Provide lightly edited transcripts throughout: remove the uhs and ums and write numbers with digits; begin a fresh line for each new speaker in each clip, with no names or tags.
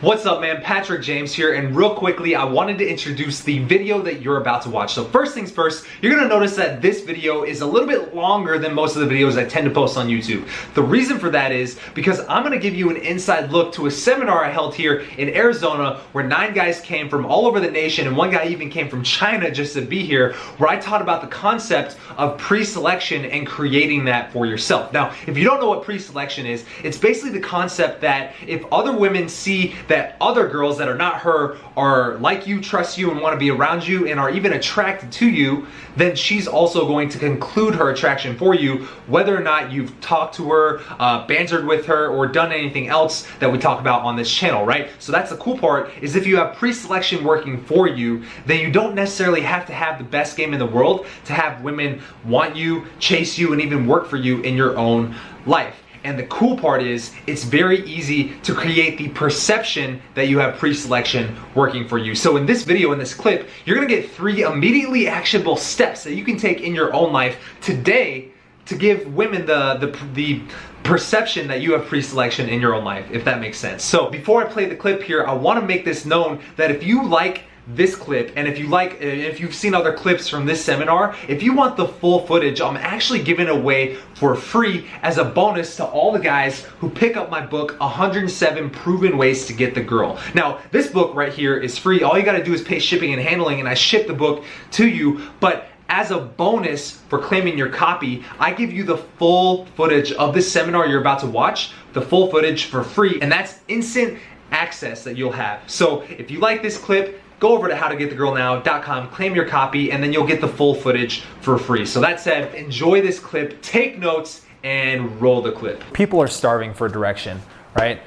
What's up, man? Patrick James here, and real quickly I wanted to introduce the video that you're about to watch. So first things first, you're gonna notice that this video is a little bit longer than most of the videos I tend to post on YouTube. The reason for that is because I'm gonna give you an inside look to a seminar I held here in Arizona where 9 guys came from all over the nation, and one guy even came from China just to be here, where I taught about the concept of pre-selection and creating that for yourself. Now, if you don't know what pre-selection is, it's basically the concept that if other women see that other girls that are not her are like you, trust you, and want to be around you, and are even attracted to you, then she's also going to conclude her attraction for you, whether or not you've talked to her, bantered with her, or done anything else that we talk about on this channel, right? So that's the cool part, is if you have pre-selection working for you, then you don't necessarily have to have the best game in the world to have women want you, chase you, and even work for you in your own life. And the cool part is, it's very easy to create the perception that you have pre-selection working for you. So in this video, in this clip, you're gonna get 3 immediately actionable steps that you can take in your own life today to give women the perception that you have pre-selection in your own life, if that makes sense. So before I play the clip here, I wanna make this known that if you like this clip, and if you've seen other clips from this seminar, if you want the full footage, I'm actually giving away for free as a bonus to all the guys who pick up my book, 107 Proven Ways to Get the Girl. Now, this book right here is free. All you gotta do is pay shipping and handling, and I ship the book to you. But as a bonus for claiming your copy, I give you the full footage of this seminar you're about to watch, the full footage for free, and that's instant access that you'll have. So if you like this clip, go over to howtogetthegirlnow.com, claim your copy, and then you'll get the full footage for free. So that said, enjoy this clip, take notes, and roll the clip. People are starving for direction, right?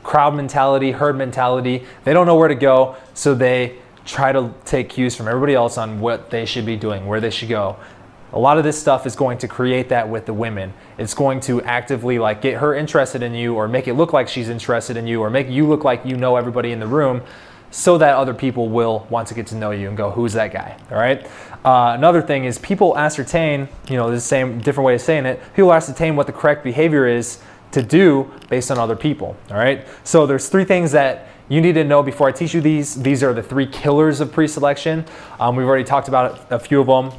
Crowd mentality, herd mentality. They don't know where to go, so they try to take cues from everybody else on what they should be doing, where they should go. A lot of this stuff is going to create that with the women. It's going to actively like get her interested in you, or make it look like she's interested in you, or make you look like you know everybody in the room, so that other people will want to get to know you and go, who's that guy, all right? Another thing is people ascertain, the same different way of saying it, people ascertain what the correct behavior is to do based on other people, all right? So there's 3 things that you need to know before I teach you these. These are the 3 killers of pre-selection. We've already talked about a few of them.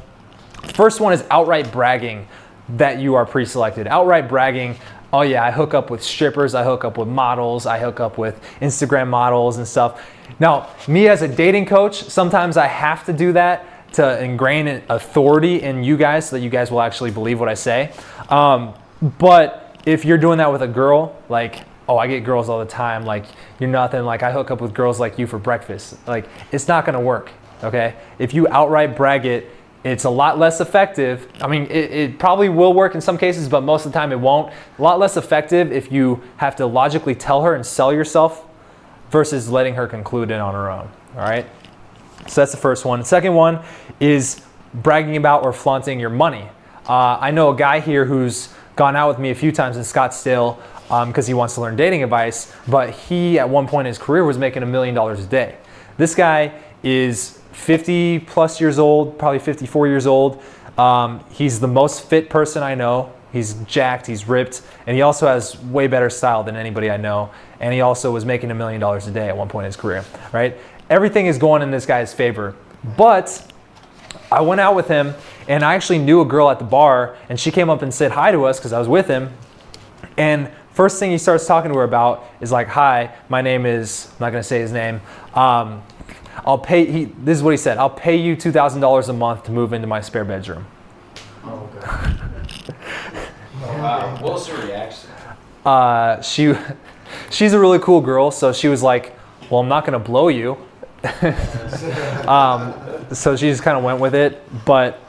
First one is outright bragging that you are pre-selected. Outright bragging, oh yeah, I hook up with strippers, I hook up with models, I hook up with Instagram models and stuff. Now, me as a dating coach, sometimes I have to do that to ingrain an authority in you guys so that you guys will actually believe what I say. But if you're doing that with a girl, like, oh, I get girls all the time, like, you're nothing, like, I hook up with girls like you for breakfast. Like, it's not gonna work, okay? If you outright brag it, it's a lot less effective. I mean, it probably will work in some cases, but most of the time it won't. A lot less effective if you have to logically tell her and sell yourself versus letting her conclude it on her own, all right? So that's the first one. The second one is bragging about or flaunting your money. I know a guy here who's gone out with me a few times in Scottsdale because he wants to learn dating advice, but he, at one point in his career, was making $1 million a day. This guy is 50 plus years old, probably 54 years old. He's the most fit person I know. He's jacked, he's ripped, and he also has way better style than anybody I know. And he also was making $1 million a day at one point in his career, right? Everything is going in this guy's favor. But I went out with him, and I actually knew a girl at the bar, and she came up and said hi to us because I was with him. And first thing he starts talking to her about is like, hi, my name is, I'm not gonna say his name, I'll pay, this is what he said, I'll pay you $2,000 a month to move into my spare bedroom.
Oh, God. Wow. What was her reaction?
She's a really cool girl, so she was like, well, I'm not gonna blow you. So she just kind of went with it, but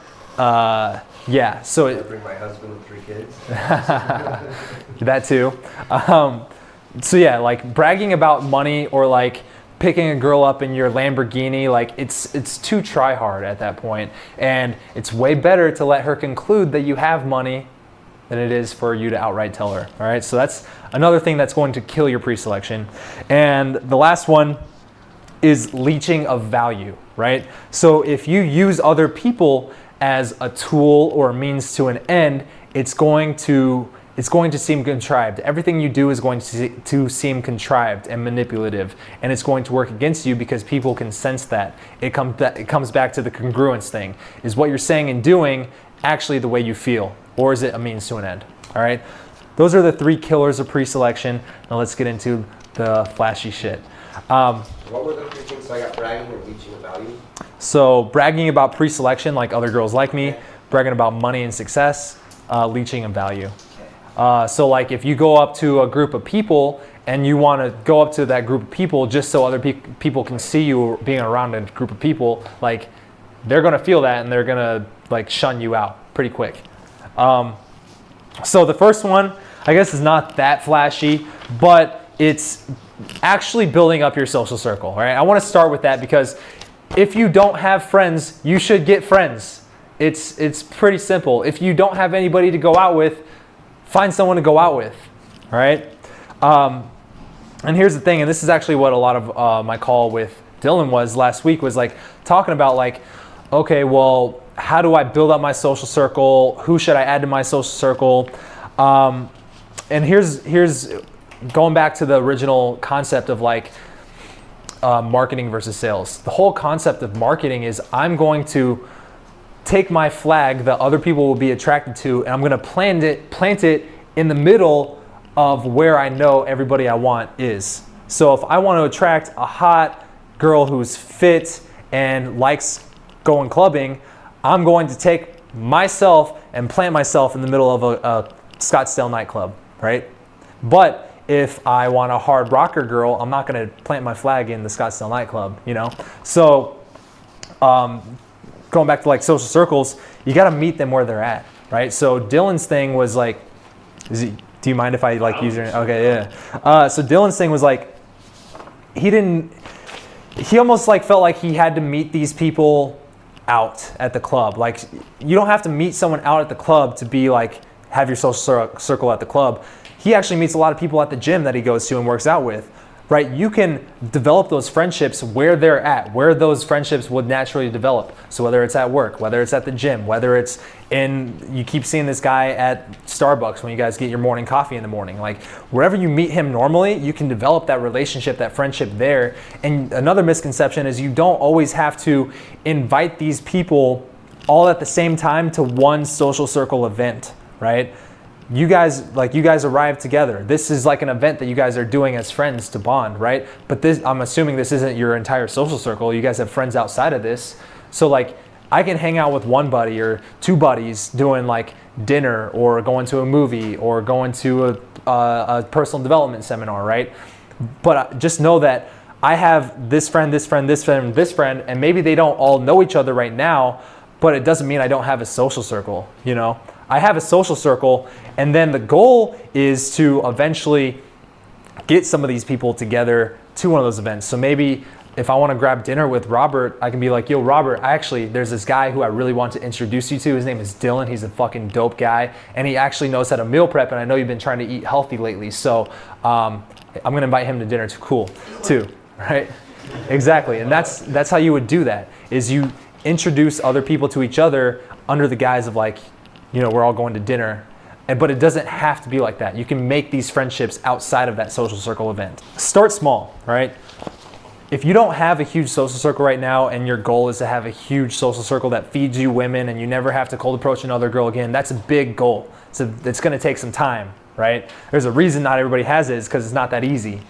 yeah, so
I bring my husband and 3 kids.
That too. So yeah, like bragging about money, or like picking a girl up in your Lamborghini, like it's too try hard at that point, and it's way better to let her conclude that you have money than it is for you to outright tell her. All right, so that's another thing that's going to kill your pre-selection. And the last one is leeching of value, right? So if you use other people as a tool or a means to an end, it's going to it's going to seem contrived. Everything you do is going to seem contrived and manipulative, and it's going to work against you because people can sense that. It comes back to the congruence thing. Is what you're saying and doing actually the way you feel, or is it a means to an end? All right? Those are the 3 killers of pre-selection. Now let's get into the flashy shit.
What were the 3 things? So I got bragging or reaching a value.
So bragging about pre-selection, like other girls like me, bragging about money and success, leeching and value. So like if you go up to a group of people and you want to go up to that group of people just so other people can see you being around a group of people, like they're going to feel that and they're going to like shun you out pretty quick. So the first one, I guess, is not that flashy, but it's actually building up your social circle, right? I want to start with that because if you don't have friends, you should get friends. It's pretty simple. If you don't have anybody to go out with, find someone to go out with, all right? And here's the thing, and this is actually what a lot of my call with Dylan was last week, was like talking about like, okay, well, how do I build up my social circle? Who should I add to my social circle? And here's going back to the original concept of like marketing versus sales. The whole concept of marketing is I'm going to take my flag that other people will be attracted to, and I'm going to plant it in the middle of where I know everybody I want is. So if I want to attract a hot girl who's fit and likes going clubbing, I'm going to take myself and plant myself in the middle of a Scottsdale nightclub, right? But if I want a hard rocker girl, I'm not going to plant my flag in the Scottsdale nightclub, you know? So going back to like social circles, you got to meet them where they're at, right? So Dylan's thing was like, do you mind if I like use your, okay, yeah. So Dylan's thing was like, he almost like felt like he had to meet these people out at the club. Like you don't have to meet someone out at the club to be like, have your social circle at the club. He actually meets a lot of people at the gym that he goes to and works out with, right? You can develop those friendships where they're at, where those friendships would naturally develop. So whether it's at work, whether it's at the gym, whether it's you keep seeing this guy at Starbucks when you guys get your morning coffee in the morning, like wherever you meet him normally, you can develop that relationship, that friendship there. And another misconception is you don't always have to invite these people all at the same time to one social circle event, right? You guys arrive together. This is like an event that you guys are doing as friends to bond, right? But this, I'm assuming this isn't your entire social circle. You guys have friends outside of this. So like I can hang out with one buddy or 2 buddies doing like dinner or going to a movie or going to a personal development seminar, right? But just know that I have this friend, this friend, this friend, this friend, and maybe they don't all know each other right now, but it doesn't mean I don't have a social circle, you know? I have a social circle, and then the goal is to eventually get some of these people together to one of those events. So maybe if I want to grab dinner with Robert, I can be like, yo, Robert, there's this guy who I really want to introduce you to. His name is Dylan. He's a fucking dope guy, and he actually knows how to meal prep, and I know you've been trying to eat healthy lately, so I'm going to invite him to dinner too, right? Exactly, and that's how you would do that, is you introduce other people to each other under the guise of like, you know, we're all going to dinner. But it doesn't have to be like that. You can make these friendships outside of that social circle event. Start small, right? If you don't have a huge social circle right now and your goal is to have a huge social circle that feeds you women and you never have to cold approach another girl again, that's a big goal. So it's going to take some time, right? There's a reason not everybody has it, is because it's not that easy.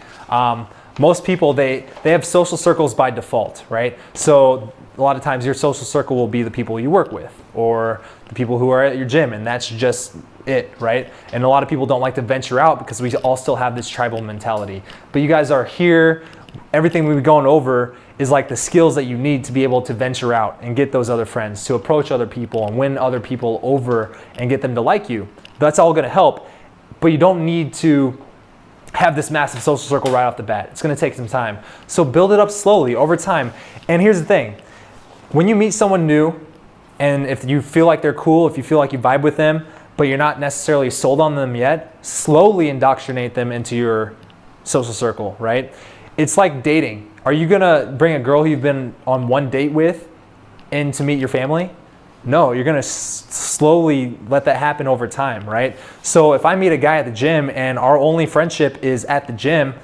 Most people, they have social circles by default, right? So a lot of times your social circle will be the people you work with or the people who are at your gym, and that's just it, right? And a lot of people don't like to venture out because we all still have this tribal mentality. But you guys are here. Everything we've been going over is like the skills that you need to be able to venture out and get those other friends, to approach other people and win other people over and get them to like you. That's all going to help, but you don't need to have this massive social circle right off the bat. It's going to take some time. So build it up slowly over time. And here's the thing. When you meet someone new, and if you feel like they're cool, if you feel like you vibe with them, but you're not necessarily sold on them yet, slowly indoctrinate them into your social circle, right? It's like dating. Are you gonna bring a girl who you've been on one date with in to meet your family? No, you're going to slowly let that happen over time, right? So if I meet a guy at the gym and our only friendship is at the gym,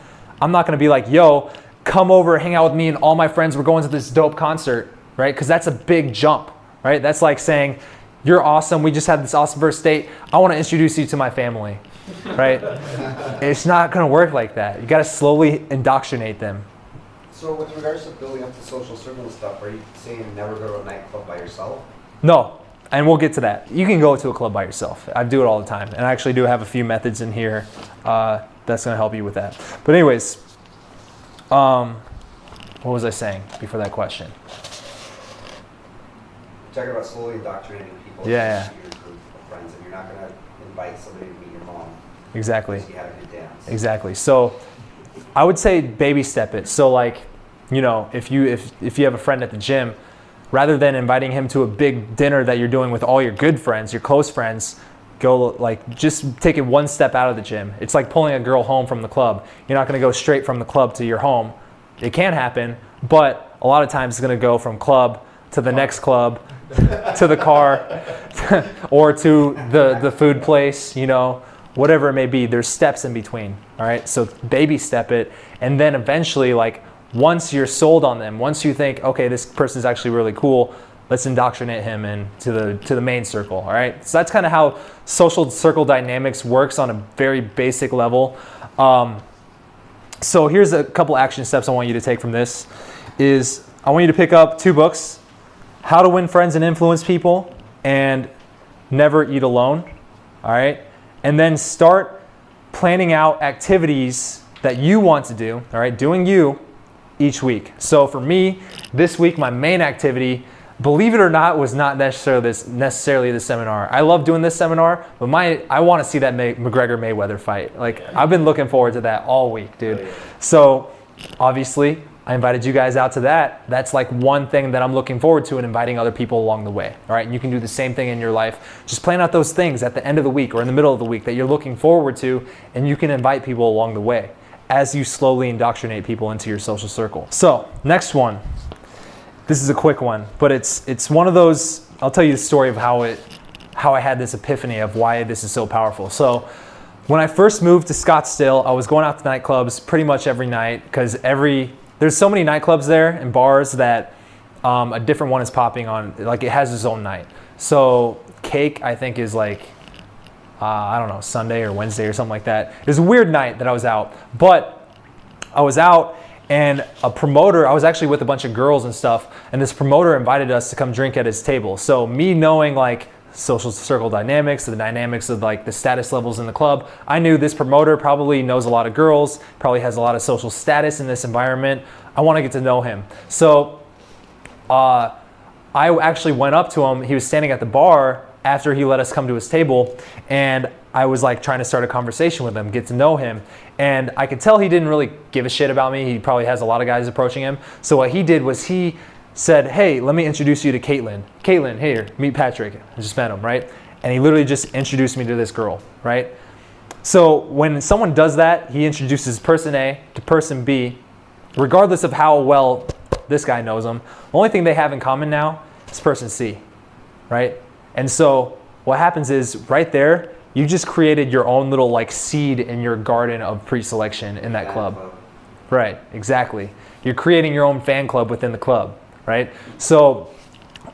I'm not going to be like, yo, come over, hang out with me and all my friends, we're going to this dope concert, right? Because that's a big jump, right? That's like saying, you're awesome, we just had this awesome first date, I want to introduce you to my family, right? It's not going to work like that. You got to slowly indoctrinate them.
So with regards to building up the social circle and stuff, are you saying never go to a nightclub by yourself?
No, and we'll get to that. You can go to a club by yourself. I do it all the time. And I actually do have a few methods in here that's going to help you with that. But anyways, what was I saying before that question?
You're talking about slowly indoctrinating people
Yeah.
into your group of friends, and you're not going to invite somebody to meet your mom.
Exactly.
Because you had a good dance.
Exactly. So I would say baby step it. So like, you know, if you have a friend at the gym, rather than inviting him to a big dinner that you're doing with all your good friends, your close friends, go like just take it one step out of the gym. It's like pulling a girl home from the club. You're not going to go straight from the club to your home. It can happen, but a lot of times it's going to go from club to the next club, to the car, or to the food place, you know, whatever it may be. There's steps in between, all right? So baby step it, and then eventually, like, once you're sold on them, once you think, okay, this person's actually really cool, let's indoctrinate him into the main circle, all right? So that's kind of how social circle dynamics works on a very basic level. So here's a couple action steps I want you to take from this. Is I want you to pick up 2 books, How to Win Friends and Influence People and Never Eat Alone, all right? And then start planning out activities that you want to do, all right, doing you each week. So for me, this week, my main activity, believe it or not, was not necessarily the seminar. I love doing this seminar, but I want to see that McGregor-Mayweather fight. Like, I've been looking forward to that all week, dude. So obviously, I invited you guys out to that. That's like one thing that I'm looking forward to and inviting other people along the way. All right, and you can do the same thing in your life. Just plan out those things at the end of the week or in the middle of the week that you're looking forward to, and you can invite people along the way as you slowly indoctrinate people into your social circle. So next one. This is a quick one, but it's one of those, I'll tell you the story of how I had this epiphany of why this is so powerful. So when I first moved to Scottsdale, I was going out to nightclubs pretty much every night because there's so many nightclubs there and bars that a different one is popping on, like it has its own night. So Cake, I think, is like, I don't know, Sunday or Wednesday or something like that. It was a weird night that I was out, but I was out and a promoter, I was actually with a bunch of girls and stuff, and this promoter invited us to come drink at his table. So me knowing like social circle dynamics, the dynamics of like the status levels in the club, I knew this promoter probably knows a lot of girls, probably has a lot of social status in this environment. I want to get to know him. So I actually went up to him. He was standing at the bar after he let us come to his table, and I was like trying to start a conversation with him, get to know him. And I could tell he didn't really give a shit about me. He probably has a lot of guys approaching him. So what he did was he said, hey, let me introduce you to Caitlin. Caitlin, here, meet Patrick. I just met him, right? And he literally just introduced me to this girl, right? So when someone does that, he introduces person A to person B, regardless of how well this guy knows them. The only thing they have in common now is person C, right? And so what happens is right there, you just created your own little like seed in your garden of pre-selection in that club. Right, exactly. You're creating your own fan club within the club, right? So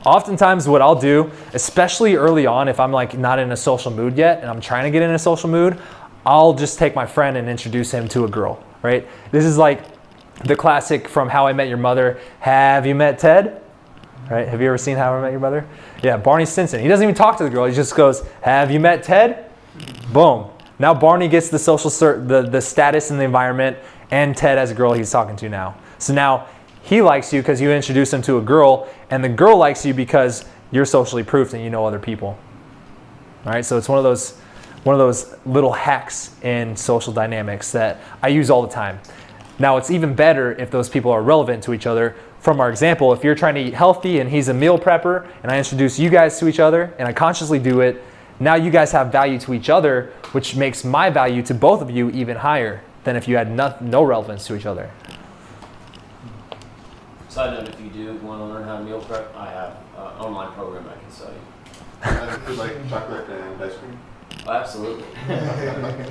oftentimes what I'll do, especially early on, if I'm like not in a social mood yet and I'm trying to get in a social mood, I'll just take my friend and introduce him to a girl, right? This is like the classic from How I Met Your Mother. Have you met Ted? Right? Have you ever seen How I Met Your Mother? Yeah, Barney Stinson. He doesn't even talk to the girl. He just goes, have you met Ted? Boom. Now Barney gets the social the status in the environment, and Ted as a girl he's talking to now. So now he likes you because you introduce him to a girl, and the girl likes you because you're socially proofed and you know other people. All right, so it's one of those little hacks in social dynamics that I use all the time. Now it's even better if those people are relevant to each other. From our example, if you're trying to eat healthy and he's a meal prepper and I introduce you guys to each other and I consciously do it, now you guys have value to each other, which makes my value to both of you even higher than if you had no relevance to each other.
Side note, if you do want to learn how to meal prep, I have an online program I can sell you.
You like chocolate and ice cream?
Oh, absolutely.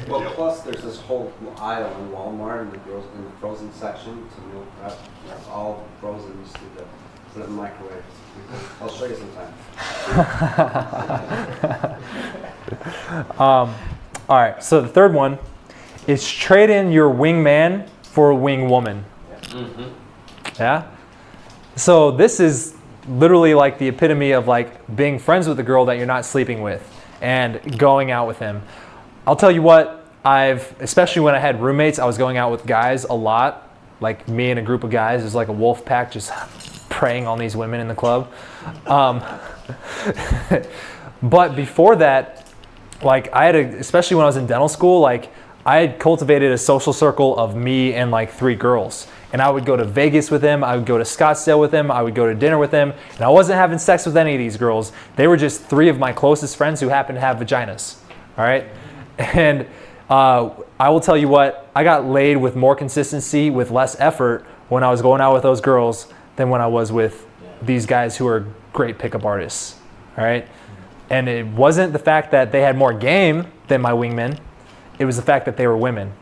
Well, plus there's this whole aisle in Walmart in the frozen section to meal prep. It's all frozen. You just need to put it in the microwave. I'll show you sometime.
All right, so the third one is trade in your wingman for a wingwoman.
Mm-hmm.
Yeah? So this is literally like the epitome of like being friends with a girl that you're not sleeping with and going out with him. I'll tell you what, especially when I had roommates, I was going out with guys a lot. Like me and a group of guys, it was like a wolf pack just preying on these women in the club. But before that, like especially when I was in dental school, like I had cultivated a social circle of me and like 3 girls. And I would go to Vegas with them, I would go to Scottsdale with them, I would go to dinner with them, and I wasn't having sex with any of these girls. They were just 3 of my closest friends who happened to have vaginas, all right? And I will tell you what, I got laid with more consistency, with less effort when I was going out with those girls than when I was with these guys who are great pickup artists, all right? And it wasn't the fact that they had more game than my wingmen, it was the fact that they were women.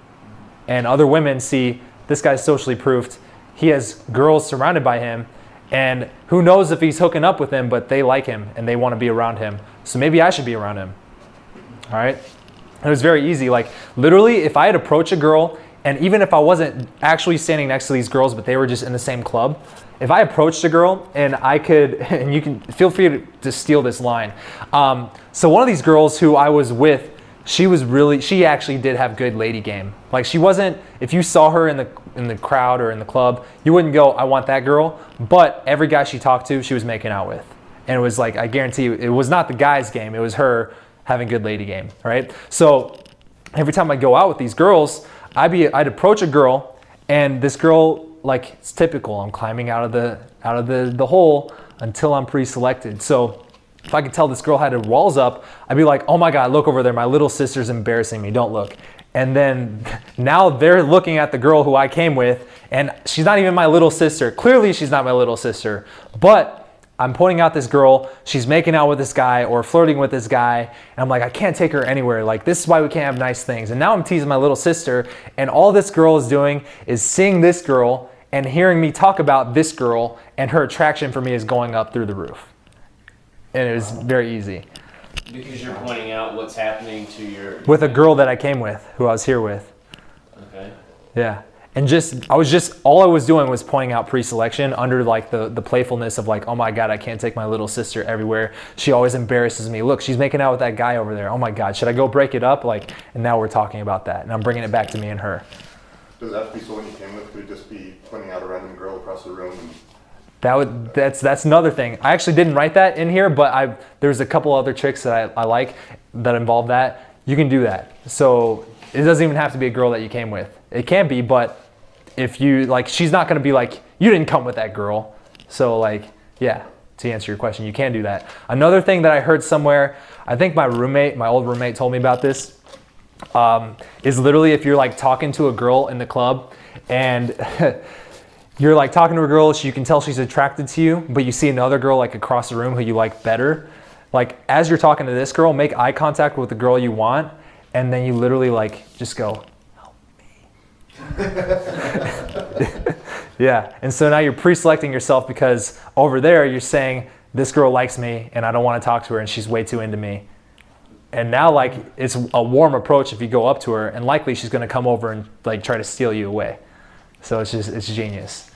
And other women see, this guy's socially proofed, he has girls surrounded by him, and who knows if he's hooking up with them, but they like him and they want to be around him. So maybe I should be around him, all right? It was very easy. Like literally, if I had approached a girl, and even if I wasn't actually standing next to these girls, but they were just in the same club, if I approached a girl and I could, and you can feel free to steal this line. So one of these girls who I was with, she actually did have good lady game. Like she wasn't, if you saw her in the crowd or in the club, you wouldn't go, I want that girl. But every guy she talked to, she was making out with. And it was like, I guarantee you, it was not the guy's game, it was her having good lady game, right? So every time I go out with these girls, I'd approach a girl, and this girl, like it's typical, I'm climbing out of the hole until I'm pre-selected. So if I could tell this girl had her walls up, I'd be like, oh my God, look over there, my little sister's embarrassing me, don't look. And then now they're looking at the girl who I came with, and she's not even my little sister. Clearly she's not my little sister, but I'm pointing out this girl, she's making out with this guy or flirting with this guy, and I'm like, I can't take her anywhere. Like, this is why we can't have nice things. And now I'm teasing my little sister, and all this girl is doing is seeing this girl and hearing me talk about this girl, and her attraction for me is going up through the roof. And it was very easy.
Because you're pointing out what's happening to your...
With a girl that I came with, who I was here with.
Okay.
Yeah. And all I was doing was pointing out pre-selection under like the playfulness of like, oh my God, I can't take my little sister everywhere. She always embarrasses me. Look, she's making out with that guy over there. Oh my God, should I go break it up? Like, and now we're talking about that. And I'm bringing it back to me and her.
Does that have to be someone you came with? Could it just be pointing out a random girl across the room?
That's another thing. I actually didn't write that in here, but there's a couple other tricks that I like that involve that. You can do that. So it doesn't even have to be a girl that you came with. It can be, but if you, like, she's not going to be like, you didn't come with that girl. So like, yeah, to answer your question, you can do that. Another thing that I heard somewhere, I think my old roommate told me about this, is literally if you're like talking to a girl in the club and you're like talking to a girl, you can tell she's attracted to you, but you see another girl like across the room who you like better. Like as you're talking to this girl, make eye contact with the girl you want, and then you literally like just go, help me. Yeah, and so now you're pre-selecting yourself because over there you're saying, this girl likes me and I don't want to talk to her and she's way too into me. And now like it's a warm approach if you go up to her, and likely she's gonna come over and like try to steal you away. So it's genius.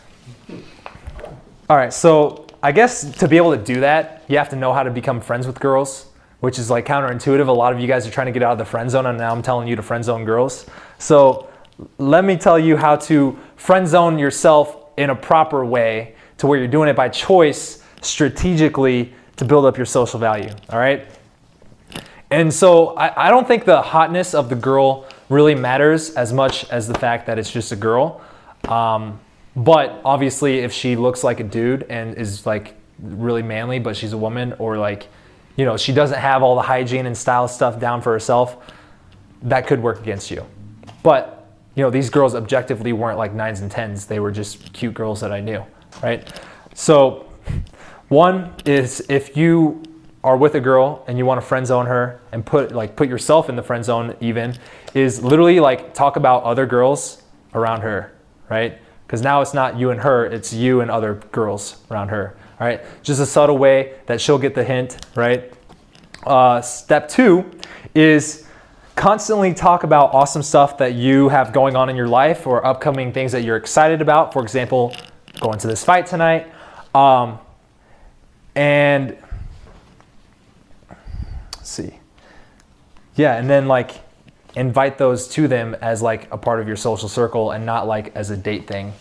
All right, so I guess to be able to do that, you have to know how to become friends with girls, which is like counterintuitive. A lot of you guys are trying to get out of the friend zone, and now I'm telling you to friend zone girls. So let me tell you how to friend zone yourself in a proper way to where you're doing it by choice, strategically, to build up your social value, all right? And so I don't think the hotness of the girl really matters as much as the fact that it's just a girl. But obviously if she looks like a dude and is like really manly, but she's a woman, or like, you know, she doesn't have all the hygiene and style stuff down for herself, that could work against you. But, you know, these girls objectively weren't like 9s and 10s. They were just cute girls that I knew. right? So one is if you are with a girl and you want to friend zone her and put yourself in the friend zone even, is literally like talk about other girls around her, right? Because now it's not you and her, it's you and other girls around her, right? Just a subtle way that she'll get the hint, right? Step 2 is constantly talk about awesome stuff that you have going on in your life or upcoming things that you're excited about. For example, going to this fight tonight. And let's see. Yeah, and then like invite those to them as like a part of your social circle and not like as a date thing.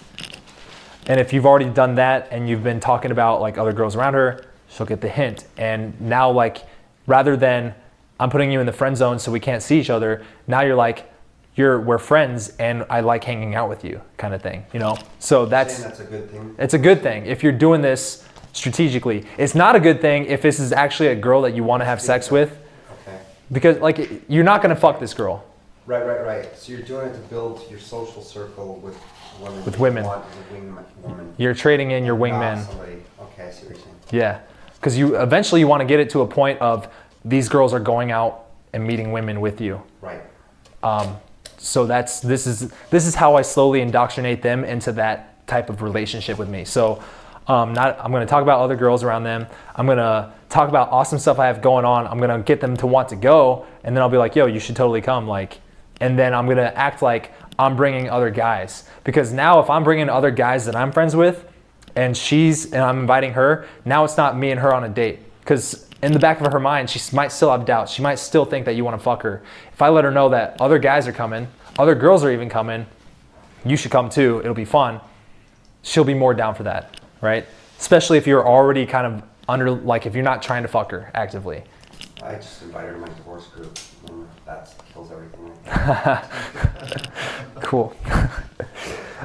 And if you've already done that and you've been talking about like other girls around her, she'll get the hint. And now like rather than I'm putting you in the friend zone so we can't see each other, now you're like, we're friends and I like hanging out with you kind of thing, you know? So that's
a good thing.
It's a good thing if you're doing this strategically. It's not a good thing if this is actually a girl that you want to have sex with.
Okay.
Because like you're not going to fuck this girl.
Right. So you're doing it to build your social circle with women.
With women.
You want as a wingwoman.
You're trading in your
Not
wingman.
somebody. Okay, I see what you're saying.
Yeah. Because you eventually you want to get it to a point of these girls are going out and meeting women with you.
Right.
So this is how I slowly indoctrinate them into that type of relationship with me. So I'm going to talk about other girls around them. I'm going to talk about awesome stuff I have going on. I'm going to get them to want to go, and then I'll be like, yo, you should totally come. Like, and then I'm going to act like I'm bringing other guys, because now if I'm bringing other guys that I'm friends with and I'm inviting her, now it's not me and her on a date, because in the back of her mind, she might still have doubts. She might still think that you want to fuck her. If I let her know that other guys are coming, other girls are even coming, you should come too, it'll be fun, she'll be more down for that, right? Especially if you're already kind of under, like if you're not trying to fuck her actively.
I just invited her to my divorce group, and that kills everything.
Cool.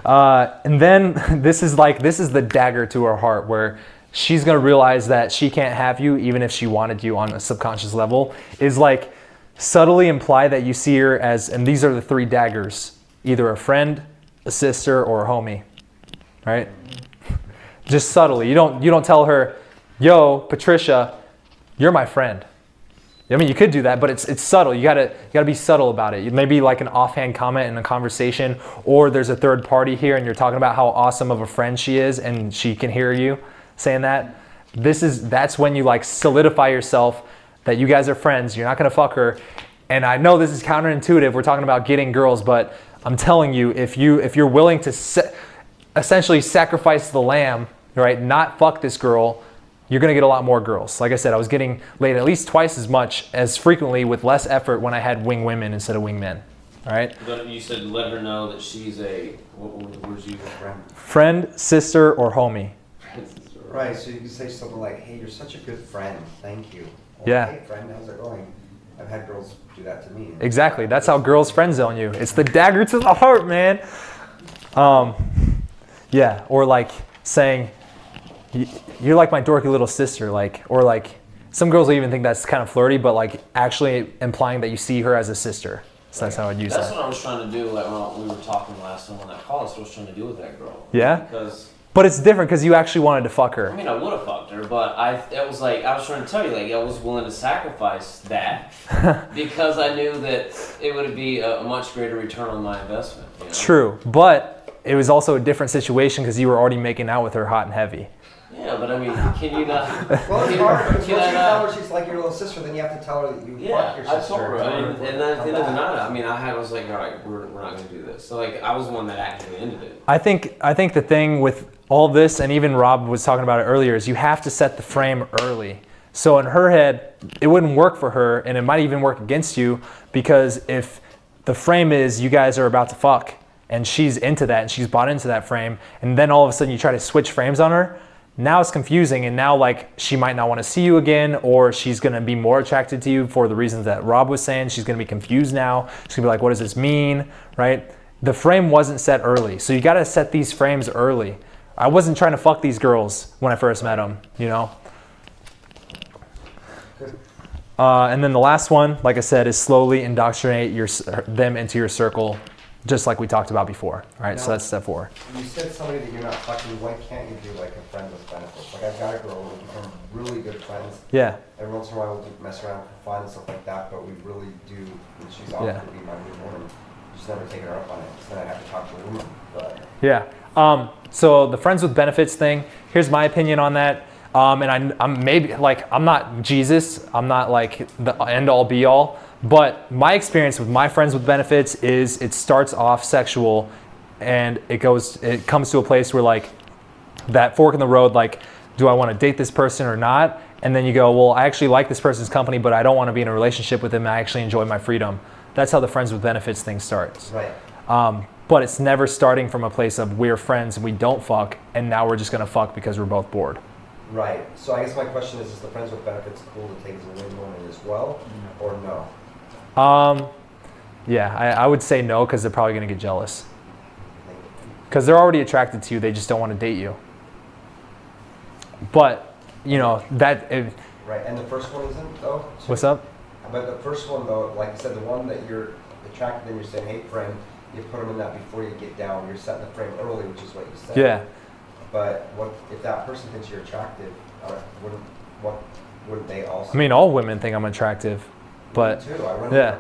And then this is the dagger to her heart, where she's gonna realize that she can't have you even if she wanted you on a subconscious level, is like subtly imply that you see her as, and these are the 3 daggers, either a friend, a sister, or a homie, right? Just subtly. You don't tell her, yo, Patricia, you're my friend. I mean, you could do that, but it's subtle. You gotta be subtle about it. Maybe like an offhand comment in a conversation, or there's a third party here and you're talking about how awesome of a friend she is and she can hear you saying that. That's when you like solidify yourself that you guys are friends. You're not gonna fuck her. And I know this is counterintuitive. We're talking about getting girls, but I'm telling you, if you're willing to essentially sacrifice the lamb, right? Not fuck this girl, you're gonna get a lot more girls. Like I said, I was getting laid at least twice as much as frequently with less effort when I had wingwomen instead of wingmen. All right.
But you said let her know that she's what words you use?
Friend, sister, or homie.
Right. So you can say something like, "Hey, you're such a good friend. Thank you." Or,
Yeah.
Hey, friend, how's it going? I've had girls do that to me.
Exactly. That's how girls friend zone you. It's the dagger to the heart, man. Yeah. Or like saying, you're like my dorky little sister, like, or like some girls will even think that's kind of flirty, but like actually implying that you see her as a sister. So that's how I'd use
That's
that.
what I was trying to do, like when we were talking last time on that call. That's what I was trying to do with that girl.
Yeah?
Because
But it's different because you actually wanted to fuck her.
I mean, I would have fucked her, but it was like I was trying to tell you, like I was willing to sacrifice that because I knew that it would be a much greater return on my investment. You know?
True, but it was also a different situation because you were already making out with her hot and heavy.
Yeah, but I mean, can you not?
Well, it's hard because once you
I
tell her she's like your little sister, then you have to tell her that you fuck your
I
sister.
told her, and then at the end of the night, I mean, I was like, all right, we're not going to do this. So like, I was the one that actually ended it.
I think the thing with all this, and even Rob was talking about it earlier, is you have to set the frame early. So in her head, it wouldn't work for her, and it might even work against you, because if the frame is you guys are about to fuck, and she's into that, and she's bought into that frame, and then all of a sudden you try to switch frames on her, now it's confusing, and now like she might not want to see you again, or she's going to be more attracted to you for the reasons that Rob was saying. She's going to be confused now. She's going to be like, what does this mean, right? The frame wasn't set early, so you got to set these frames early. I wasn't trying to fuck these girls when I first met them, you know? And then the last one, like I said, is slowly indoctrinate them into your circle just like we talked about before. All right, so
Now,
that's step 4.
You said somebody that you're not fucking. Why can't you do like a friend with benefits? Like I've got a girl, we become really good friends.
Yeah.
Every once in a while we'll mess around for fun and stuff like that, but we really do, and she's offered to be my new woman. Just never taken her up on it. So then I have to talk to a woman. But
Yeah. So the friends with benefits thing, here's my opinion on that. And I'm maybe like, I'm not Jesus. I'm not like the end all be all. But my experience with my friends with benefits is it starts off sexual and it comes to a place where like that fork in the road, like, do I want to date this person or not? And then you go, well, I actually like this person's company, but I don't want to be in a relationship with them. I actually enjoy my freedom. That's how the friends with benefits thing starts.
right.
But it's never starting from a place of we're friends and we don't fuck, and now we're just going to fuck because we're both bored.
Right. So I guess my question is the friends with benefits cool to take as a win-win as well, or no?
Yeah, I would say no, because they're probably going to get jealous. Because they're already attracted to you, they just don't want to date you. But, you know,
Right. And the first one isn't though.
What's up?
But the first one though, like you said, the one that you're attracted and you're saying, hey friend, you put them in that before you get down. You're setting the frame early, which is what you said.
Yeah.
But what if that person thinks you're attractive? Wouldn't they also?
I mean, all women think I'm attractive, but
Me too. I run
yeah.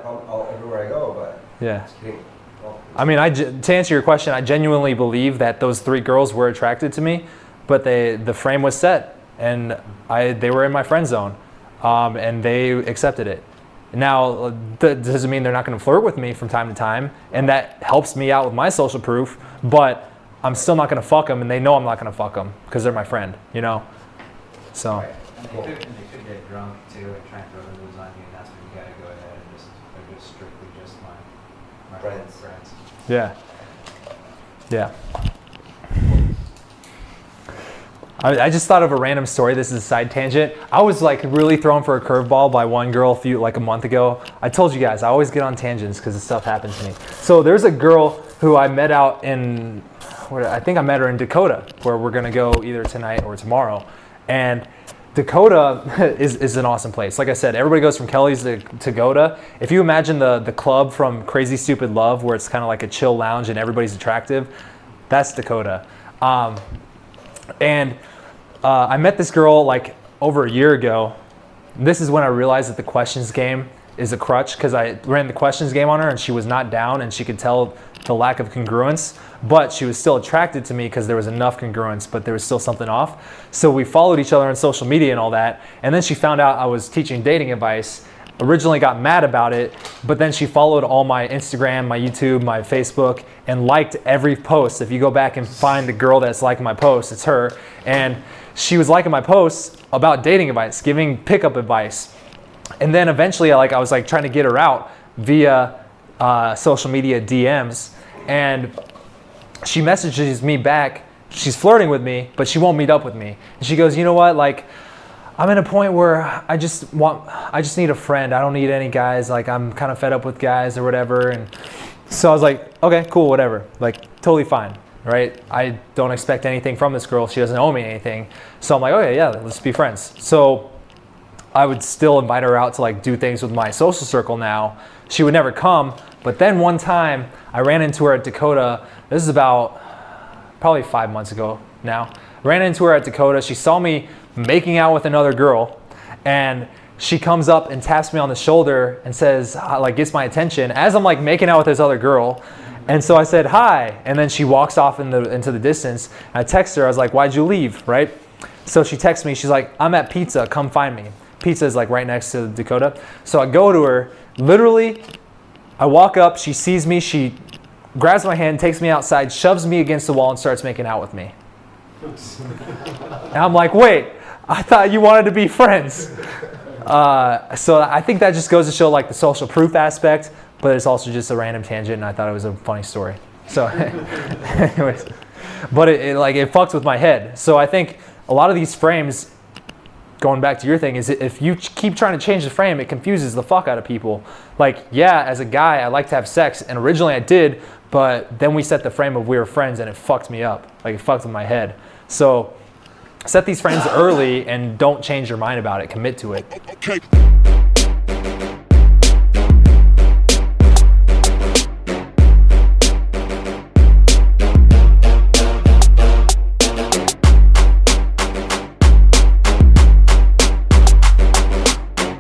everywhere I go, but
yeah.
just kidding. Well,
I mean, to answer your question, I genuinely believe that those 3 girls were attracted to me, but the frame was set, and they were in my friend zone, and they accepted it. Now, that doesn't mean they're not going to flirt with me from time to time, and that helps me out with my social proof, but I'm still not going to fuck them, and they know I'm not going to fuck them because they're my friend, you know? So.
right.
And they could get drunk too and try and throw the moves on you, and that's when you gotta go ahead and they're just strictly just my friends.
Yeah. Yeah. I just thought of a random story. This is a side tangent. I was like really thrown for a curveball by one girl a month ago. I told you guys, I always get on tangents because this stuff happens to me. So there's a girl who I met out in, I think I met her in Dakota, where we're gonna go either tonight or tomorrow. And Dakota is an awesome place. Like I said, everybody goes from Kelly's to Dakota. If you imagine the club from Crazy Stupid Love, where it's kind of like a chill lounge and everybody's attractive, that's Dakota. I met this girl like over a year ago. This is when I realized that the questions game is a crutch, because I ran the questions game on her and she was not down, and she could tell the lack of congruence, but she was still attracted to me because there was enough congruence, but there was still something off. So we followed each other on social media and all that, and then she found out I was teaching dating advice. Originally got mad about it, but then she followed all my Instagram, my YouTube, my Facebook, and liked every post. If you go back and find the girl that's liking my posts, it's her. And she was liking my posts about dating advice, giving pickup advice. And then eventually I was like trying to get her out via social media DMs, and she messages me back. She's flirting with me, but she won't meet up with me. And she goes, you know what, like, I'm in a point where I just need a friend. I don't need any guys. Like, I'm kind of fed up with guys or whatever. And so I was like, okay, cool, whatever. Like, totally fine, right? I don't expect anything from this girl. She doesn't owe me anything. So I'm like, okay, yeah, let's be friends. So I would still invite her out to like do things with my social circle now. She would never come. But then one time I ran into her at Dakota. This is about probably 5 months ago now. Ran into her at Dakota. She saw me making out with another girl, and she comes up and taps me on the shoulder and says, like, gets my attention as I'm like making out with this other girl. And so I said, hi. And then she walks off into the distance. And I text her, I was like, why'd you leave, right? So she texts me, she's like, I'm at Pizza, come find me. Pizza is like right next to Dakota. So I go to her, literally, I walk up, she sees me, she grabs my hand, takes me outside, shoves me against the wall, and starts making out with me. And I'm like, wait, I thought you wanted to be friends. So I think that just goes to show like the social proof aspect, but it's also just a random tangent, and I thought it was a funny story. So anyways, but it fucks with my head. So I think a lot of these frames, going back to your thing, is if you keep trying to change the frame, it confuses the fuck out of people. Like, yeah, as a guy, I like to have sex, and originally I did, but then we set the frame of we were friends, and it fucked me up. Like, it fucked with my head. So set these frames early and don't change your mind about it. Commit to it.
Okay.